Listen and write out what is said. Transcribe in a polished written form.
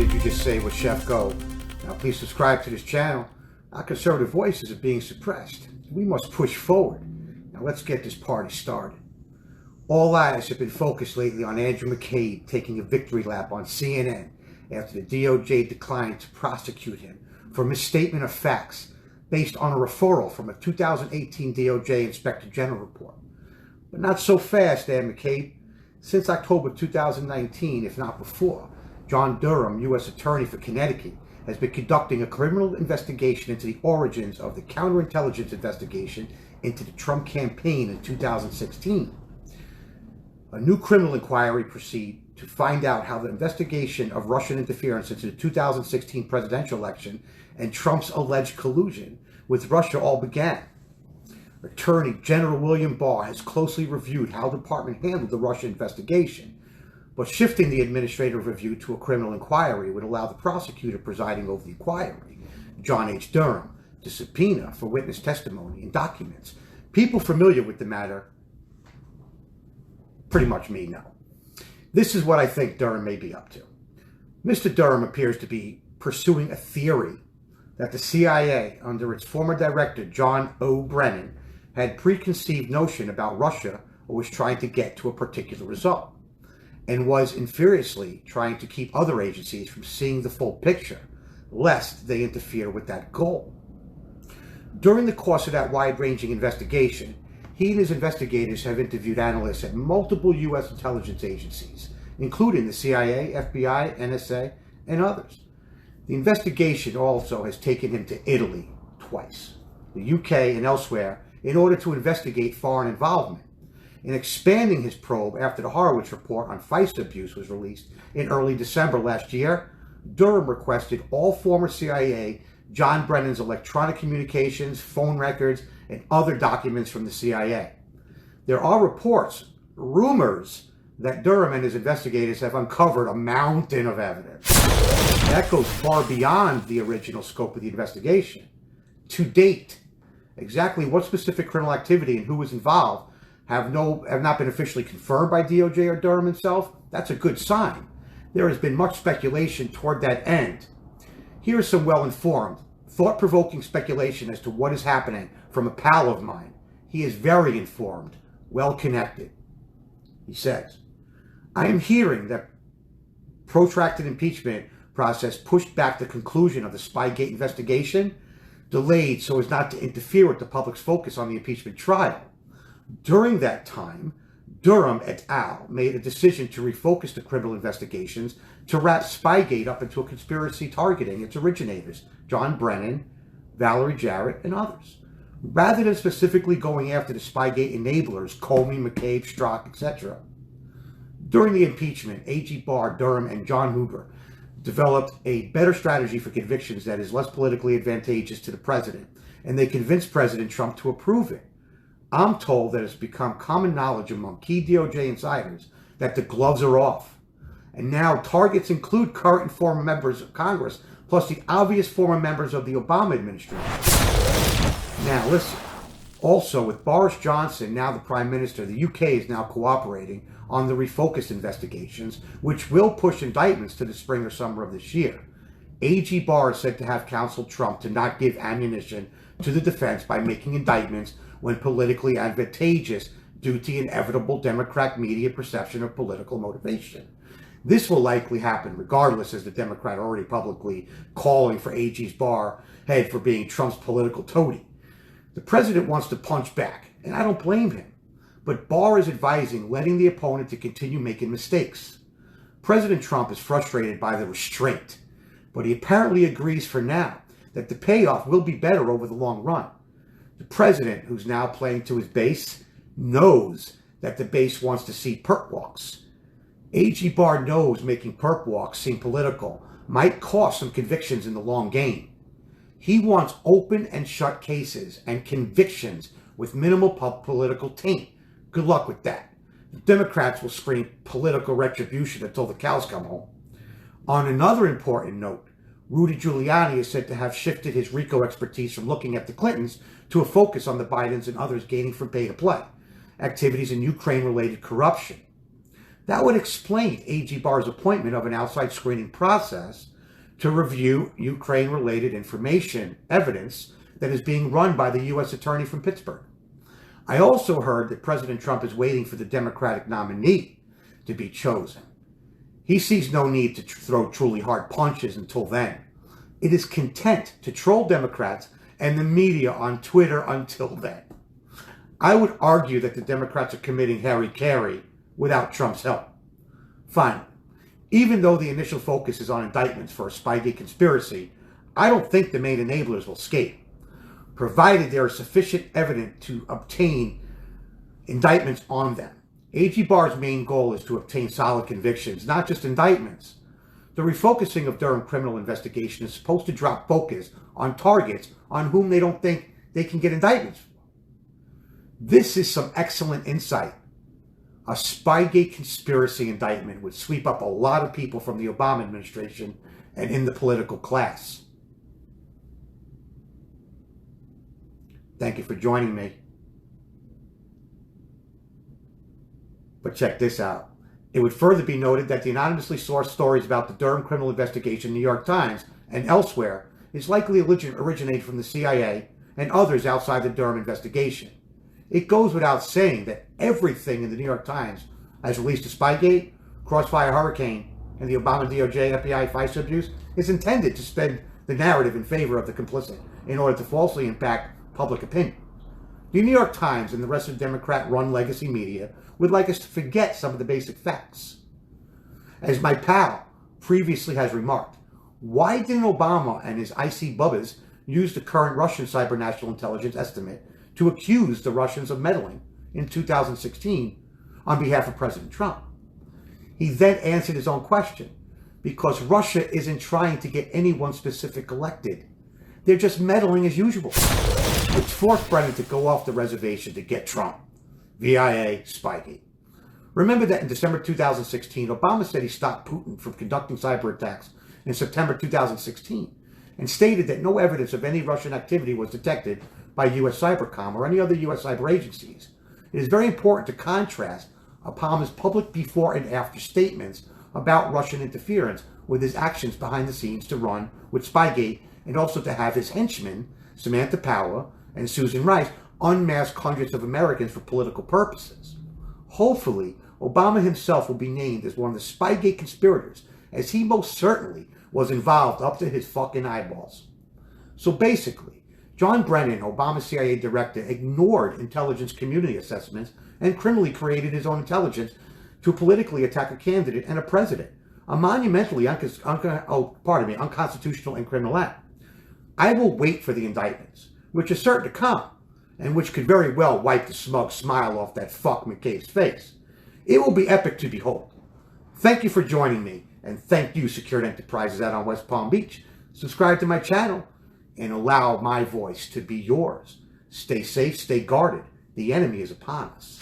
did you just say with Chef Go? Now please subscribe to this channel. Our conservative voices are being suppressed. We must push forward. Now let's get this party started. All eyes have been focused lately on Andrew McCabe taking a victory lap on CNN after the DOJ declined to prosecute him for misstatement of facts based on a referral from a 2018 DOJ Inspector General report. But not so fast, McCabe. Since October 2019, if not before, John Durham, U.S. Attorney for Connecticut, has been conducting a criminal investigation into the origins of the counterintelligence investigation into the Trump campaign in 2016. A new criminal inquiry proceeds to find out how the investigation of Russian interference into the 2016 presidential election and Trump's alleged collusion with Russia all began. Attorney General William Barr has closely reviewed how the department handled the Russia investigation, but shifting the administrative review to a criminal inquiry would allow the prosecutor presiding over the inquiry, John H. Durham, to subpoena for witness testimony and documents. People familiar with the matter pretty much me know. This is what I think Durham may be up to. Mr. Durham appears to be pursuing a theory that the CIA, under its former director, John O. Brennan, had preconceived notion about Russia or was trying to get to a particular result, and was insidiously trying to keep other agencies from seeing the full picture, lest they interfere with that goal. During the course of that wide-ranging investigation, he and his investigators have interviewed analysts at multiple U.S. intelligence agencies, including the CIA, FBI, NSA, and others. The investigation also has taken him to Italy twice, the UK, and elsewhere in order to investigate foreign involvement. In expanding his probe after the Horowitz report on FISA abuse was released in early December last year, Durham requested all former CIA John Brennan's electronic communications, phone records, and other documents from the CIA. There are reports, rumors, that Durham and his investigators have uncovered a mountain of evidence. That goes far beyond the original scope of the investigation. To date, exactly what specific criminal activity and who was involved have not been officially confirmed by DOJ or Durham himself. That's a good sign. There has been much speculation toward that end. Here is some well-informed, thought-provoking speculation as to what is happening from a pal of mine. He is very informed, well-connected. He says, I am hearing that protracted impeachment process pushed back the conclusion of the Spygate investigation, delayed so as not to interfere with the public's focus on the impeachment trial. During that time, Durham et al. Made a decision to refocus the criminal investigations to wrap Spygate up into a conspiracy targeting its originators, John Brennan, Valerie Jarrett, and others, rather than specifically going after the Spygate enablers, Comey, McCabe, Strzok, etc. During the impeachment, A.G. Barr, Durham, and John Huber developed a better strategy for convictions that is less politically advantageous to the president, and they convinced President Trump to approve it. I'm told that it's become common knowledge among key DOJ insiders that the gloves are off. And now targets include current and former members of Congress, plus the obvious former members of the Obama administration. Now listen, also with Boris Johnson, now the Prime Minister, the UK is now cooperating on the refocused investigations, which will push indictments to the spring or summer of this year. A.G. Barr is said to have counseled Trump to not give ammunition to the defense by making indictments when politically advantageous due to the inevitable Democrat media perception of political motivation. This will likely happen regardless, as the Democrat already publicly calling for A.G. Barr head for being Trump's political toady. The president wants to punch back, and I don't blame him. But Barr is advising letting the opponent to continue making mistakes. President Trump is frustrated by the restraint, but he apparently agrees for now that the payoff will be better over the long run. The president, who's now playing to his base, knows that the base wants to see perp walks. A.G. Barr knows making perp walks seem political might cost some convictions in the long game. He wants open and shut cases and convictions with minimal political taint. Good luck with that. The Democrats will scream political retribution until the cows come home. On another important note, Rudy Giuliani is said to have shifted his RICO expertise from looking at the Clintons to a focus on the Bidens and others gaining from pay-to-play activities in Ukraine-related corruption. That would explain A.G. Barr's appointment of an outside screening process to review Ukraine-related information evidence that is being run by the U.S. Attorney from Pittsburgh. I also heard that President Trump is waiting for the Democratic nominee to be chosen. He sees no need to throw truly hard punches until then. It is content to troll Democrats and the media on Twitter until then. I would argue that the Democrats are committing hara-kiri without Trump's help. Finally, even though the initial focus is on indictments for a Spygate conspiracy, I don't think the main enablers will escape, provided there is sufficient evidence to obtain indictments on them. AG Barr's main goal is to obtain solid convictions, not just indictments. The refocusing of Durham criminal investigation is supposed to drop focus on targets on whom they don't think they can get indictments for. This is some excellent insight. A Spygate conspiracy indictment would sweep up a lot of people from the Obama administration and in the political class. Thank you for joining me. But check this out. It would further be noted that the anonymously sourced stories about the Durham criminal investigation in the New York Times and elsewhere is likely originated from the CIA and others outside the Durham investigation. It goes without saying that everything in the New York Times as released to Spygate, Crossfire Hurricane, and the Obama DOJ FBI FISA abuse is intended to spin the narrative in favor of the complicit in order to falsely impact public opinion. The New York Times and the rest of the Democrat-run legacy media would like us to forget some of the basic facts. As my pal previously has remarked, why didn't Obama and his IC bubbas use the current Russian cyber national intelligence estimate to accuse the Russians of meddling in 2016 on behalf of President Trump? He then answered his own question, because Russia isn't trying to get anyone specific elected. They're just meddling as usual, which forced Brennan to go off the reservation to get Trump, via Spygate. Remember that in December 2016, Obama said he stopped Putin from conducting cyber attacks in September 2016 and stated that no evidence of any Russian activity was detected by U.S. Cybercom or any other U.S. cyber agencies. It is very important to contrast Obama's public before and after statements about Russian interference with his actions behind the scenes to run with Spygate, and also to have his henchmen, Samantha Power and Susan Rice, unmask hundreds of Americans for political purposes. Hopefully, Obama himself will be named as one of the Spygate conspirators, as he most certainly was involved up to his fucking eyeballs. So basically, John Brennan, Obama's CIA director, ignored intelligence community assessments and criminally created his own intelligence to politically attack a candidate and a president, a monumentally unconstitutional and criminal act. I will wait for the indictments, which are certain to come, and which could very well wipe the smug smile off that fuck McCabe's face. It will be epic to behold. Thank you for joining me, and thank you, Secured Enterprises out on West Palm Beach. Subscribe to my channel, and allow my voice to be yours. Stay safe, stay guarded. The enemy is upon us.